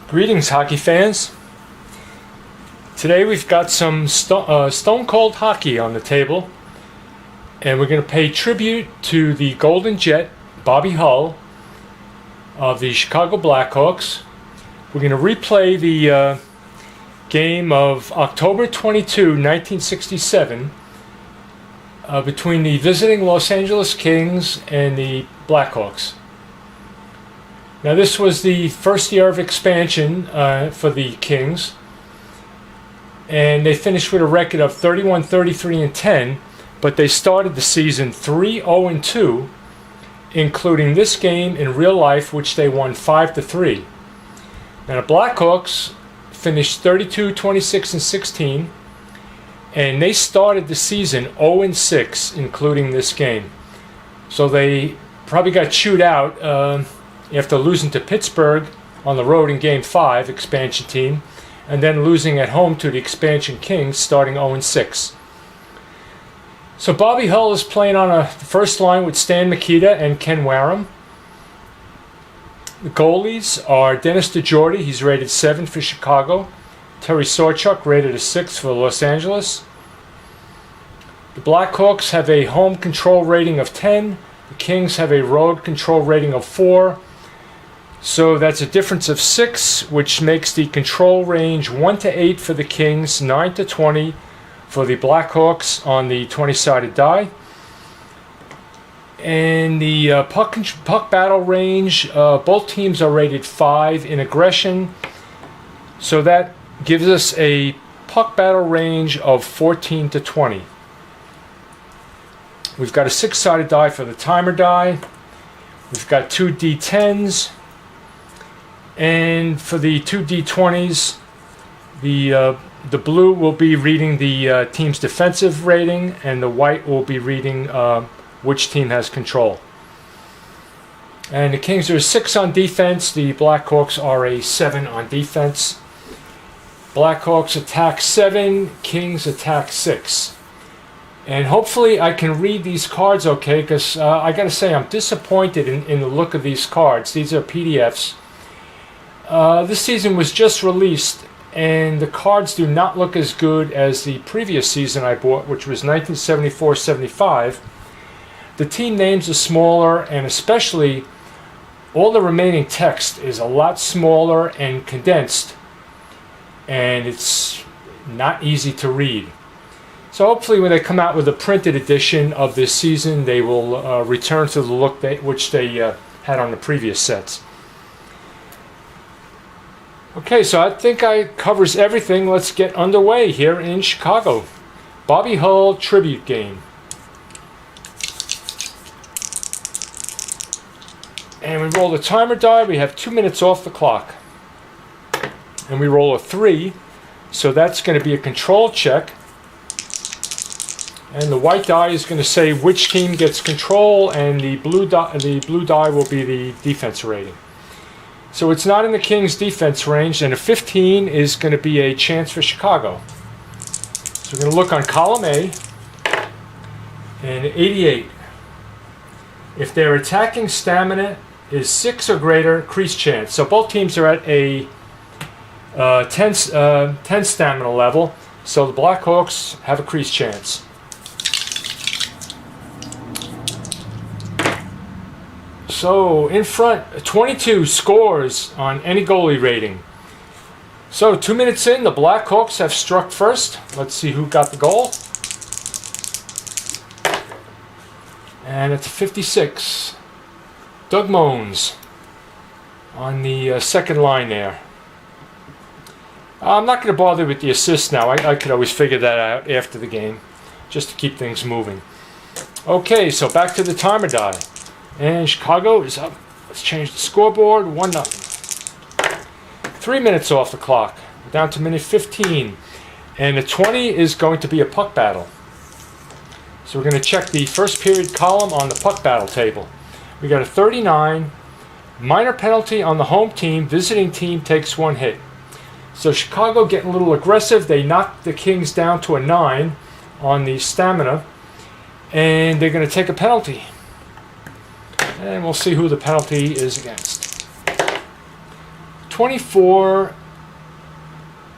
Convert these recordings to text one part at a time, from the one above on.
Greetings, hockey fans. Today we've got some stone cold hockey on the table, and we're going to pay tribute to the Golden Jet, Bobby Hull, of the Chicago Blackhawks. We're going to replay the game of October 22, 1967, between the visiting Los Angeles Kings and the Blackhawks. Now, this was the first year of expansion for the Kings, and they finished with a record of 31, 33, and 10, but they started the season 3-0-2, including this game in real life, which they won 5-3. Now, the Blackhawks finished 32, 26, and 16, and they started the season 0-6, including this game. So they probably got chewed out after losing to Pittsburgh on the road in Game 5, expansion team, and then losing at home to the expansion Kings, starting 0-6. So Bobby Hull is playing on the first line with Stan Mikita and Ken Wareham. The goalies are Dennis DeJordy, he's rated 7 for Chicago. Terry Sawchuk, rated a 6 for Los Angeles. The Blackhawks have a home control rating of 10. The Kings have a road control rating of 4. So that's a difference of 6, which makes the control range 1-8 for the Kings, 9-20 for the Blackhawks on the 20-sided die. And the puck battle range, both teams are rated 5 in aggression. So that gives us a puck battle range of 14-20. We've got a 6-sided die for the timer die. We've got 2 D10s. And for the 2 D20s, the blue will be reading the team's defensive rating, and the white will be reading which team has control. And the Kings are a 6 on defense. The Blackhawks are a 7 on defense. Blackhawks attack 7, Kings attack 6. And hopefully I can read these cards okay, because I got to say I'm disappointed in the look of these cards. These are PDFs. This season was just released, and the cards do not look as good as the previous season I bought, which was 1974-75. The team names are smaller, and especially all the remaining text is a lot smaller and condensed, and it's not easy to read. So hopefully when they come out with a printed edition of this season, they will return to the look which they had on the previous sets. Okay, so I think I covers everything. Let's get underway here in Chicago. Bobby Hull tribute game. And we roll the timer die. We have 2 minutes off the clock. And we roll a 3. So that's going to be a control check. And the white die is going to say which team gets control, and the blue die will be the defense rating. So it's not in the Kings' defense range, and a 15 is going to be a chance for Chicago. So we're going to look on column A, and 88. If their attacking stamina is 6 or greater, crease chance. So both teams are at a 10 stamina level, so the Blackhawks have a crease chance. So in front, 22 scores on any goalie rating. So 2 minutes in, the Blackhawks have struck first. Let's see who got the goal. And it's 56. Doug Moans on the second line there. I'm not going to bother with the assist now. I could always figure that out after the game, just to keep things moving. Okay, so back to the timer die. And Chicago is up. Let's change the scoreboard. 1-0. 3 minutes off the clock. We're down to minute 15. And the 20 is going to be a puck battle. So we're going to check the first period column on the puck battle table. We got a 39. Minor penalty on the home team. Visiting team takes 1 hit. So Chicago getting a little aggressive. They knocked the Kings down to a 9 on the stamina. And they're going to take a penalty. And we'll see who the penalty is against. 24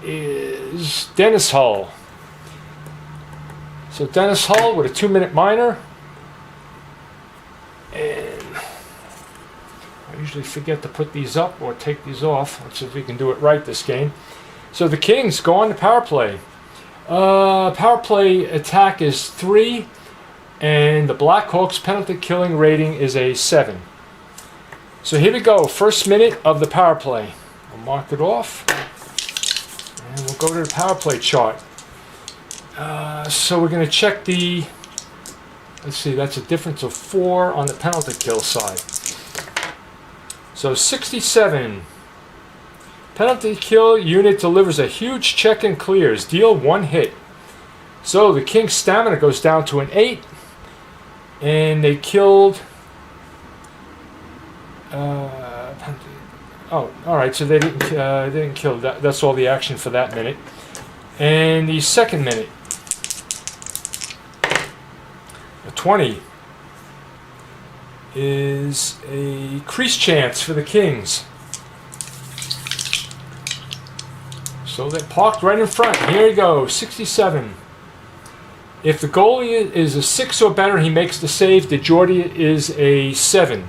is Dennis Hull. So Dennis Hull with a 2-minute minor. And I usually forget to put these up or take these off. Let's see if we can do it right this game. So the Kings go on to power play. Power play attack is 3, and the Blackhawks penalty killing rating is a 7. So here we go, first minute of the power play. I'll mark it off, and we'll go to the power play chart. So we're going to check the, let's see, that's a difference of 4 on the penalty kill side. So 67. Penalty kill unit delivers a huge check and clears. Deal 1 hit. So the King's stamina goes down to an 8. And they killed... oh, alright, so they didn't kill. That's all the action for that minute. And the second minute. A 20 is a crease chance for the Kings. So they're parked right in front. Here you go, 67. If the goalie is a 6 or better, he makes the save. DeJordy is a 7.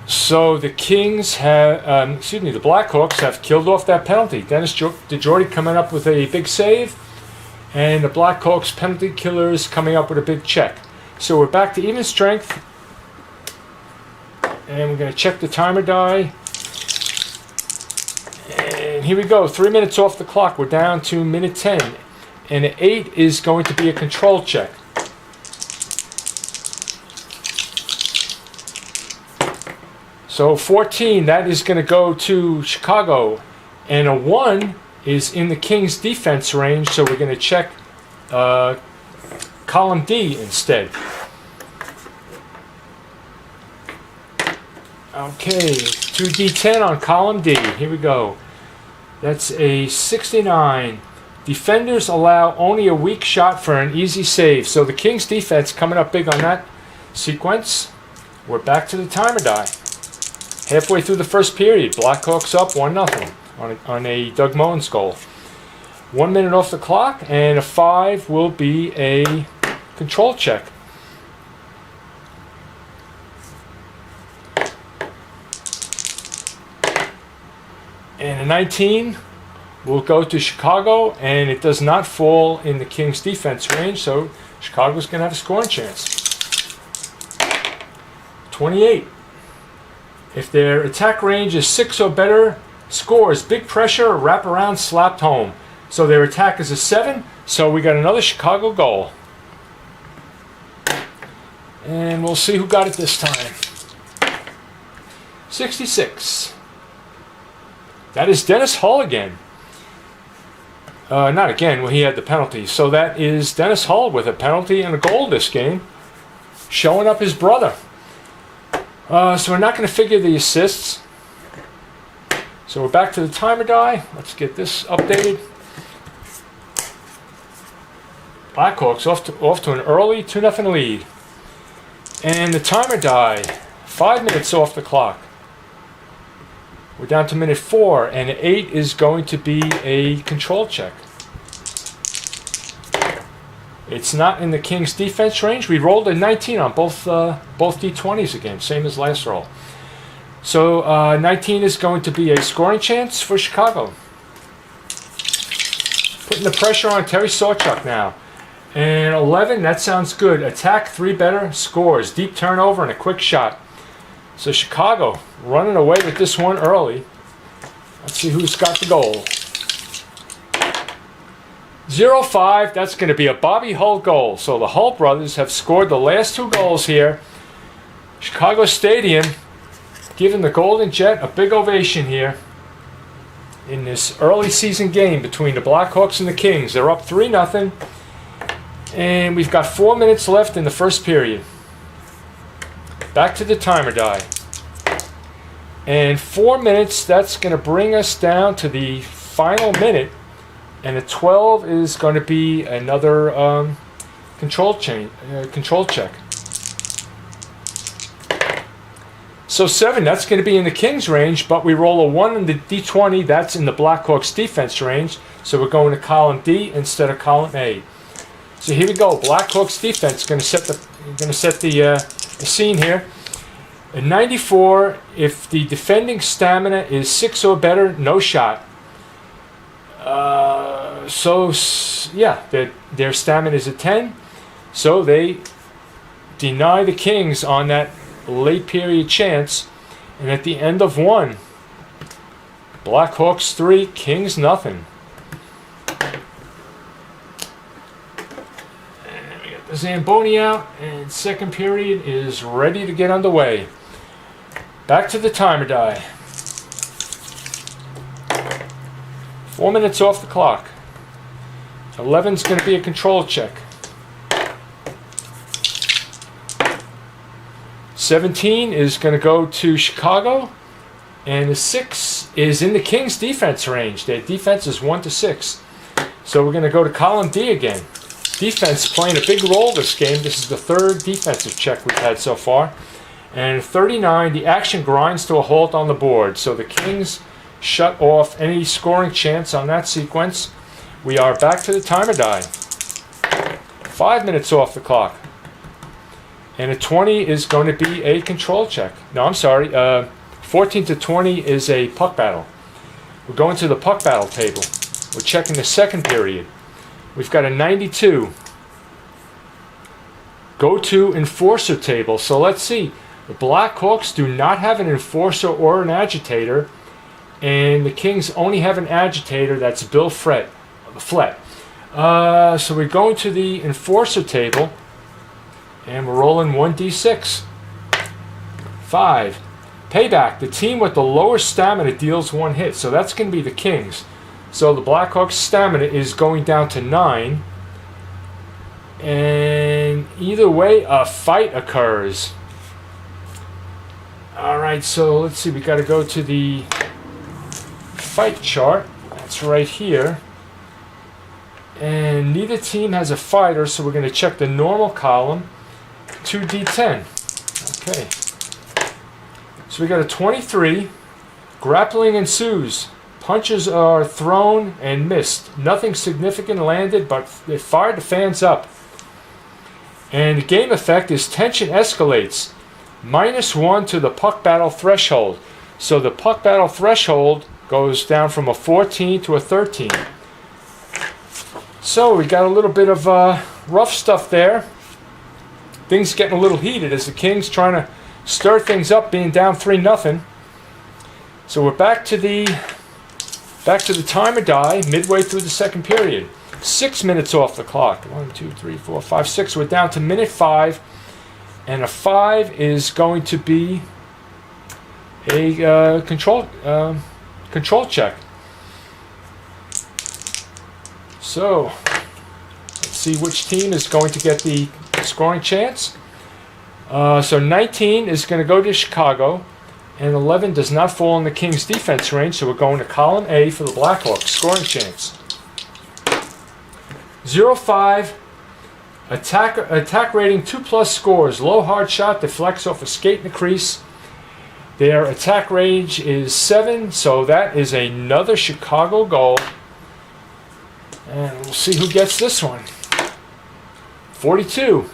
So the Kings have, the Blackhawks have killed off that penalty. Dennis DeJordy coming up with a big save, and the Blackhawks penalty killers coming up with a big check. So we're back to even strength, and we're going to check the timer die. And here we go, 3 minutes off the clock. We're down to minute 10. And an 8 is going to be a control check. So 14, that is going to go to Chicago. And a 1 is in the Kings' defense range, so we're going to check column D instead. Okay, 2D10 on column D. Here we go. That's a 69. Defenders allow only a weak shot for an easy save. So the Kings defense coming up big on that sequence. We're back to the timer die. Halfway through the first period, Blackhawks up 1-0 on a Doug Mullins goal. 1 minute off the clock, and a 5 will be a control check. And a 19 will go to Chicago, and it does not fall in the Kings' defense range, so Chicago's going to have a scoring chance. 28. If their attack range is 6 or better, scores big pressure, wraparound, slapped home. So their attack is a 7, so we got another Chicago goal. And we'll see who got it this time. 66. That is Dennis Hull again. Not again, well, he had the penalty. So that is Dennis Hull with a penalty and a goal this game, showing up his brother. So we're not going to figure the assists. So we're back to the timer die. Let's get this updated. Blackhawks off to an early 2-0 lead. And the timer die, 5 minutes off the clock. We're down to minute 4, and 8 is going to be a control check. It's not in the Kings' defense range. We rolled a 19 on both D20s again, same as last roll. So 19 is going to be a scoring chance for Chicago. Putting the pressure on Terry Sawchuk now. And 11, that sounds good. Attack 3 better, scores. Deep turnover and a quick shot. So Chicago running away with this one early. Let's see who's got the goal. 0-5, that's going to be a Bobby Hull goal. So the Hull brothers have scored the last 2 goals here. Chicago Stadium giving the Golden Jet a big ovation here in this early season game between the Blackhawks and the Kings. They're up 3-0. And we've got 4 minutes left in the first period. Back to the timer die. And 4 minutes, that's going to bring us down to the final minute. And a 12 is going to be another control check. So 7, that's going to be in the Kings range, but we roll a 1 in the D20, that's in the Blackhawks defense range. So we're going to column D instead of column A. So here we go. Blackhawks defense going to set the scene here. In 94, if the defending stamina is 6 or better, no shot. Their stamina is a 10, so they deny the Kings on that late period chance, and at the end of 1, Blackhawks 3, Kings nothing. And we got the Zamboni out, and second period is ready to get underway. Back to the timer die. 4 minutes off the clock. 11's going to be a control check. 17 is going to go to Chicago, and the 6 is in the Kings defense range. Their defense is 1 to 6. So we're going to go to column D again. Defense playing a big role this game. This is the 3rd defensive check we've had so far. And 39, the action grinds to a halt on the board. So the Kings shut off any scoring chance on that sequence. We are back to the timer die. 5 minutes off the clock. And a 20 is going to be a control check. No, I'm sorry. 14 to 20 is a puck battle. We're going to the puck battle table. We're checking the second period. We've got a 92. Go to enforcer table. So let's see. The Blackhawks do not have an enforcer or an agitator. And the Kings only have an agitator, that's Bill Flett. So we're going to the enforcer table, and we're rolling 1d6. 5. Payback. The team with the lower stamina deals 1 hit, so that's going to be the Kings. So the Blackhawks' stamina is going down to 9. And either way, a fight occurs. Alright, so let's see, we got to go to the fight chart. That's right here. And neither team has a fighter, so we're going to check the normal column. 2d10. Okay. So we got a 23. Grappling ensues. Punches are thrown and missed. Nothing significant landed, but they fired the fans up. And the game effect is tension escalates. -1 to the puck battle threshold. So the puck battle threshold goes down from a 14 to a 13. So we got a little bit of rough stuff there. Things getting a little heated as the Kings trying to stir things up, being down 3-0. So we're back to the timer die midway through the second period. 6 minutes off the clock. 1, 2, 3, 4, 5, 6. We're down to minute 5, and a 5 is going to be a control check. So let's see which team is going to get the scoring chance. So 19 is going to go to Chicago, and 11 does not fall in the Kings defense range, so we're going to column A for the Blackhawks scoring chance. 0-5, attack rating 2+ scores, low hard shot deflects off a skate in the crease. Their attack range is 7, so that is another Chicago goal. And we'll see who gets this one. 42.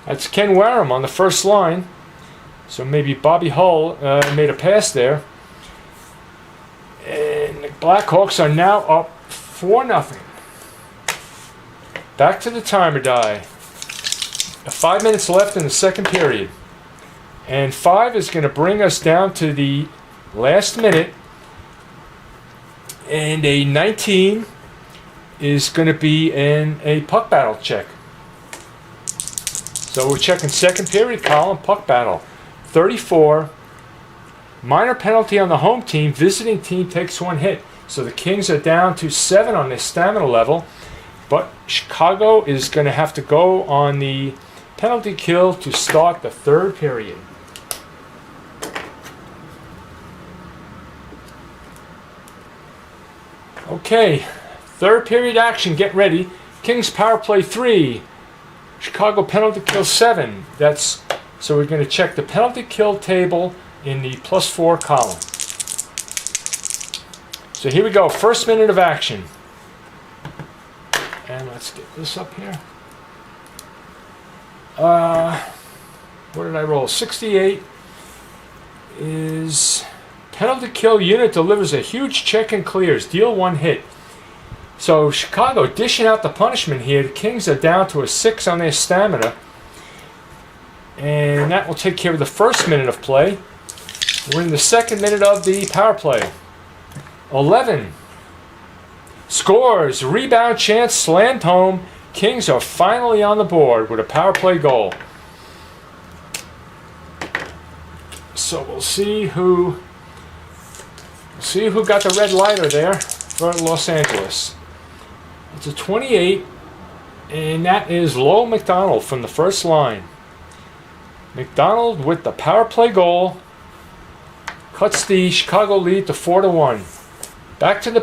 That's Ken Wareham on the first line. So maybe Bobby Hull made a pass there. And the Blackhawks are now up 4-0. Back to the timer die. 5 minutes left in the second period. And 5 is going to bring us down to the last minute. And a 19 is going to be in a puck battle check. So we're checking second period column, puck battle. 34. Minor penalty on the home team. Visiting team takes 1 hit. So the Kings are down to 7 on their stamina level. But Chicago is going to have to go on the penalty kill to start the third period. Okay, third period action, get ready. Kings power play 3. Chicago penalty kill 7. That's So we're going to check the penalty kill table in the +4 column. So here we go, first minute of action. And let's get this up here. What did I roll? 68 is penalty kill unit delivers a huge check and clears. Deal 1 hit. So Chicago dishing out the punishment here. The Kings are down to a 6 on their stamina. And that will take care of the first minute of play. We're in the second minute of the power play. 11. Scores. Rebound chance slammed home. Kings are finally on the board with a power play goal. So we'll see who got the red lighter there for Los Angeles. It's a 28, and that is Lowell McDonald from the first line. McDonald with the power play goal cuts the Chicago lead to 4-1. Back to the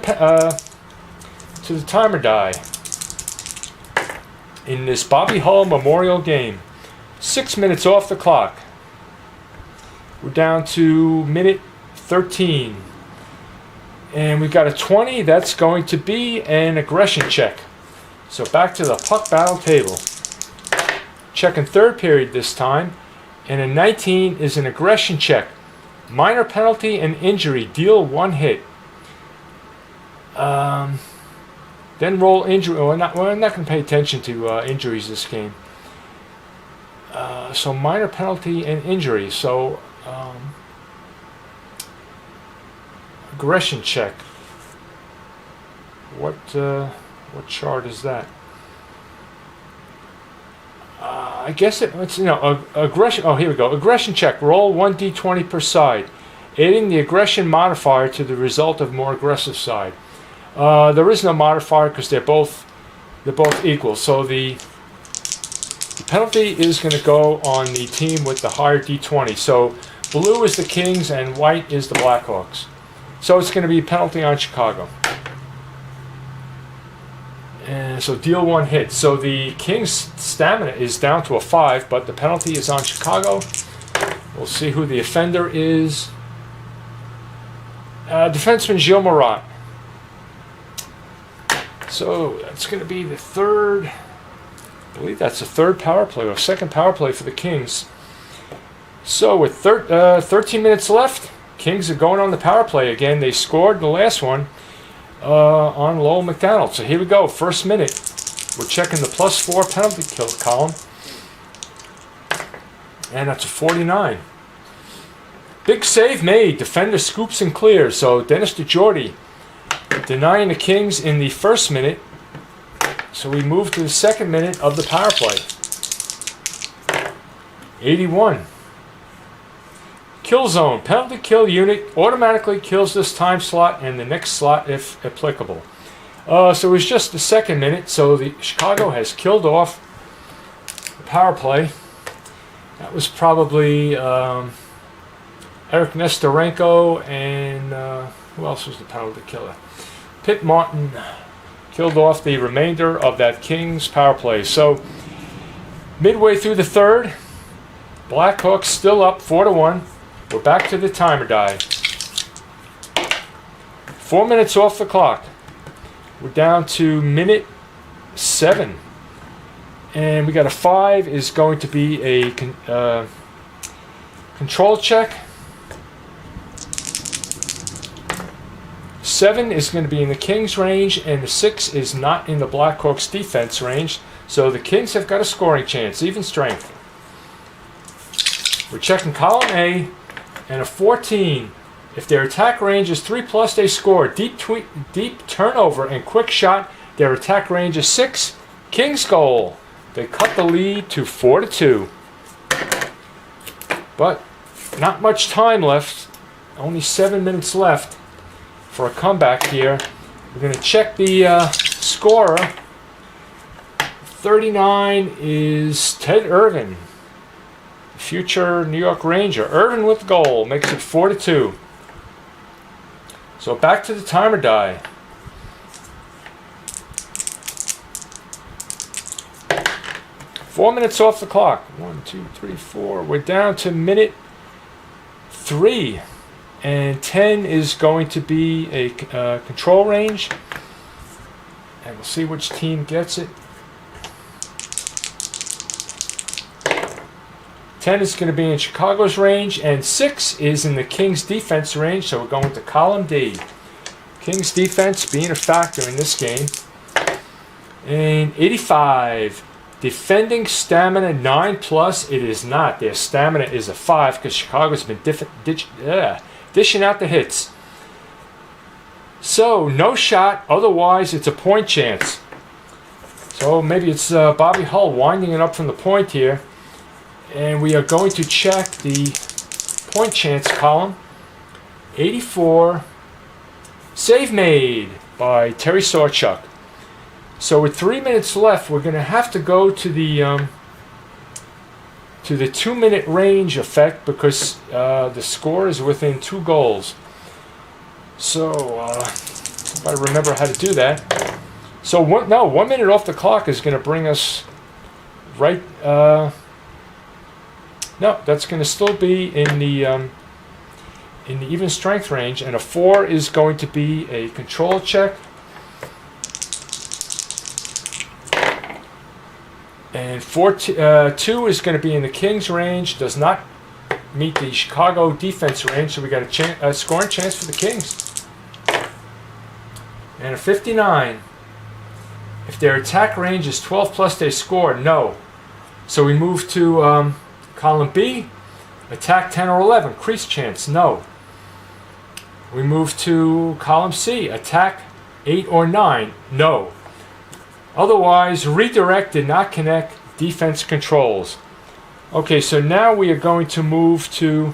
timer die in this Bobby Hull Memorial game. 6 minutes off the clock. We're down to minute 13. And we've got a 20. That's going to be an aggression check. So back to the puck battle table. Checking third period this time. And a 19 is an aggression check. Minor penalty and injury. Deal 1 hit. Then roll injury. We're not going to pay attention to injuries this game. So minor penalty and injury. So aggression check. What chart is that? I guess it's aggression. Oh, here we go. Aggression check. Roll 1d20 per side, adding the aggression modifier to the result of more aggressive side. There is no modifier because they're both equal. So the penalty is going to go on the team with the higher d20. So blue is the Kings and white is the Blackhawks. So it's going to be a penalty on Chicago. And so deal 1 hit. So the Kings' stamina is down to a 5, but the penalty is on Chicago. We'll see who the offender is. Defenseman Gilles Marat. So that's going to be the third. I believe that's the third power play or second power play for the Kings. So with 13 minutes left, Kings are going on the power play again. They scored the last one on Lowell McDonald. So here we go, first minute. We're checking the +4 penalty kill column. And that's a 49. Big save made. Defender scoops and clears. So Dennis DeJordy denying the Kings in the first minute. So we move to the second minute of the power play. 81. Kill zone. Penalty kill unit automatically kills this time slot and the next slot if applicable. So it was just the second minute. So the Chicago has killed off the power play. That was probably Eric Nestorenko and who else was the penalty killer? Pitt Martin killed off the remainder of that Kings power play. So midway through the third, Blackhawks still up 4-1. We're back to the timer die. 4 minutes off the clock. We're down to minute 7. And we got a 5 is going to be a control check. 7 is going to be in the Kings range, and the 6 is not in the Blackhawks defense range. So the Kings have got a scoring chance, even strength. We're checking column A, and a 14. If their attack range is 3+, they score. Deep turnover and quick shot. Their attack range is 6. Kings goal. They cut the lead to 4-2. But not much time left. Only 7 minutes left for a comeback here. We're going to check the scorer. 39 is Ted Irvin, future New York Ranger. Irvin with the goal makes it 4-2. So back to the timer die. 4 minutes off the clock. 1, 2, 3, 4. We're down to minute 3. And 10 is going to be a control range. And we'll see which team gets it. 10 is going to be in Chicago's range, and 6 is in the Kings defense range, so we're going to column D. Kings defense being a factor in this game. And 85, defending stamina 9+. It is not. Their stamina is a 5 because Chicago's been dishing out the hits. So, no shot, otherwise it's a point chance. So maybe it's Bobby Hull winding it up from the point here. And we are going to check the point chance column. 84, save made by Terry Sawchuk. So with 3 minutes left, we're going to have to go to the 2-minute range effect because the score is within 2 goals. So if I remember how to do that. So 1 minute off the clock is going to bring us right. No, that's going to still be in the even strength range, and a 4 is going to be a control check. And 2 is going to be in the Kings range, does not meet the Chicago defense range, so we got a scoring chance for the Kings. And a 59. If their attack range is 12+, they score. No. So we move to column B, attack 10 or 11, crease chance, no. We move to column C, attack 8 or 9, no. Otherwise, redirect did not connect, defense controls. Okay, so now we are going to move to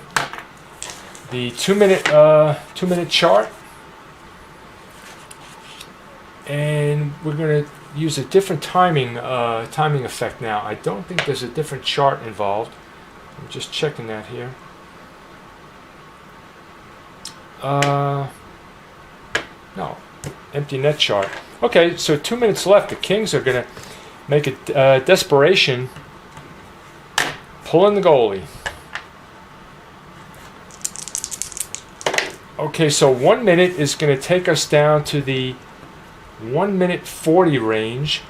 the 2-minute chart. And we're going to use a different timing effect now. I don't think there's a different chart involved. I'm just checking that here. No, empty net chart. Okay, so 2 minutes left. The Kings are going to make a desperation, pulling the goalie. Okay, so 1 minute is going to take us down to the 1 minute 40 range.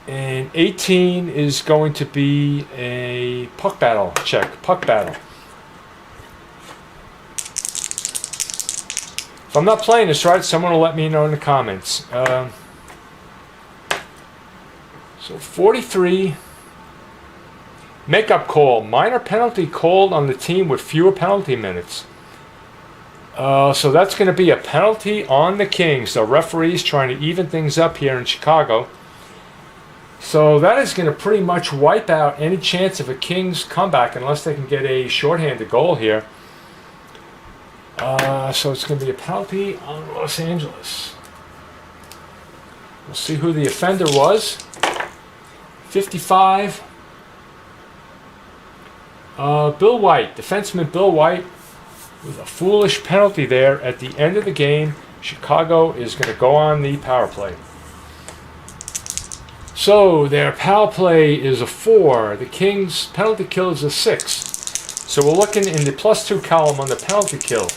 And 18 is going to be a puck battle check. Puck battle. If I'm not playing this right, someone will let me know in the comments. So 43. Makeup call. Minor penalty called on the team with fewer penalty minutes. So that's going to be a penalty on the Kings. The referee's trying to even things up here in Chicago. So that is going to pretty much wipe out any chance of a Kings comeback unless they can get a shorthanded goal here. So it's going to be a penalty on Los Angeles. We'll see who the offender was. 55. Bill White, defenseman Bill White, with a foolish penalty there at the end of the game. Chicago is going to go on the power play. So their power play is a 4. The Kings' penalty kill is a 6. So we're looking in the +2 column on the penalty kill.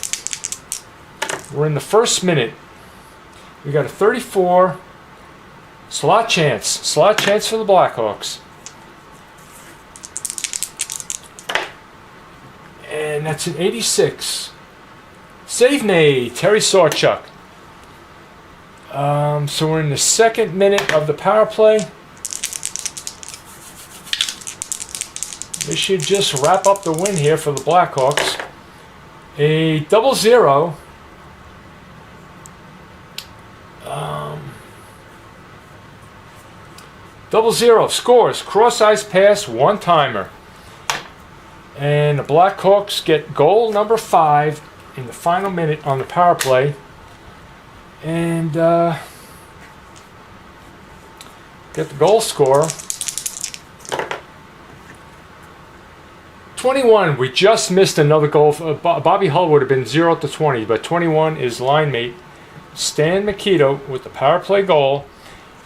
We're in the first minute. We got a 34. Slot chance. Slot chance for the Blackhawks. And that's an 86. Save made. Terry Sawchuk. So we're in the second minute of the power play. This should just wrap up the win here for the Blackhawks. A 0-0. Double zero scores, cross-ice pass, one-timer. And the Blackhawks get goal number 5 in the final minute on the power play. And get the goal scorer. 21, we just missed another goal. Bobby Hull would have been 0-20, but 21 is line mate Stan Mikito with the power play goal.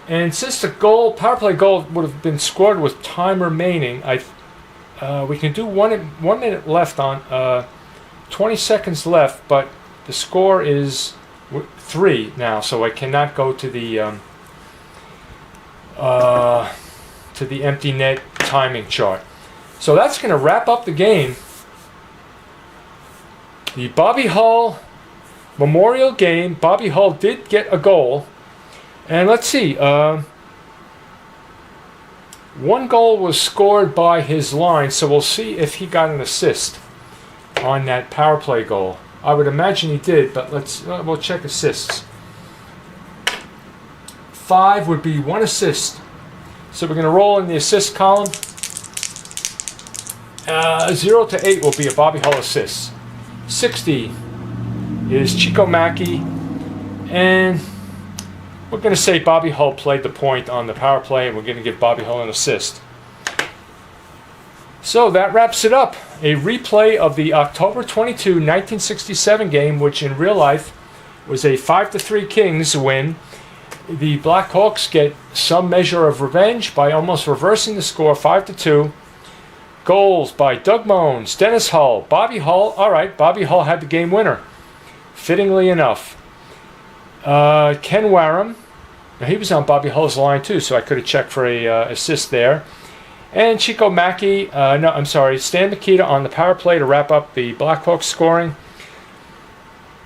And since the power play goal would have been scored with time remaining, we can do 1 minute left on 20 seconds left, but the score is 3 now, so I cannot go to the empty net timing chart. So that's going to wrap up the game. The Bobby Hull Memorial game. Bobby Hull did get a goal. And let's see. 1 goal was scored by his line, so we'll see if he got an assist on that power play goal. I would imagine he did, but we'll check assists. 5 would be 1 assist. So we're going to roll in the assist column. 0 to 8 will be a Bobby Hull assist. 60 is Chico Mackey. And we're going to say Bobby Hull played the point on the power play, and we're going to give Bobby Hull an assist. So that wraps it up. A replay of the October 22, 1967 game, which in real life was a 5-3 Kings win. The Blackhawks get some measure of revenge by almost reversing the score 5-2. Goals by Doug Moans, Dennis Hull, Bobby Hull. All right, Bobby Hull had the game winner, fittingly enough. Ken Wareham, now he was on Bobby Hull's line too, so I could have checked for a assist there. And Chico Mackey, Stan Mikita on the power play to wrap up the Blackhawks scoring.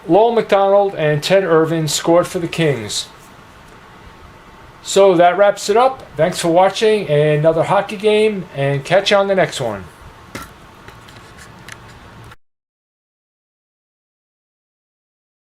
Lowell McDonald and Ted Irvin scored for the Kings. So that wraps it up. Thanks for watching another hockey game, and catch you on the next one.